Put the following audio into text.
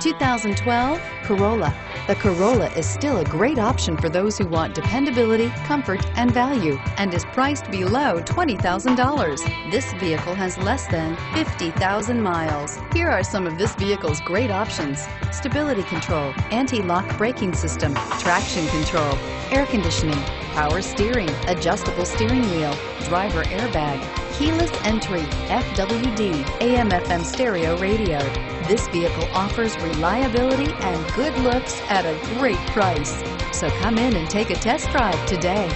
2012 Corolla. The Corolla is still a great option for those who want dependability, comfort, and value, and is priced below $20,000. This vehicle has less than 50,000 miles. Here are some of this vehicle's great options: stability control, anti-lock braking system, traction control, air conditioning, power steering, adjustable steering wheel, driver airbag, keyless entry, FWD, AM/FM stereo radio. This vehicle offers reliability and good looks at a great price. So come in and take a test drive today.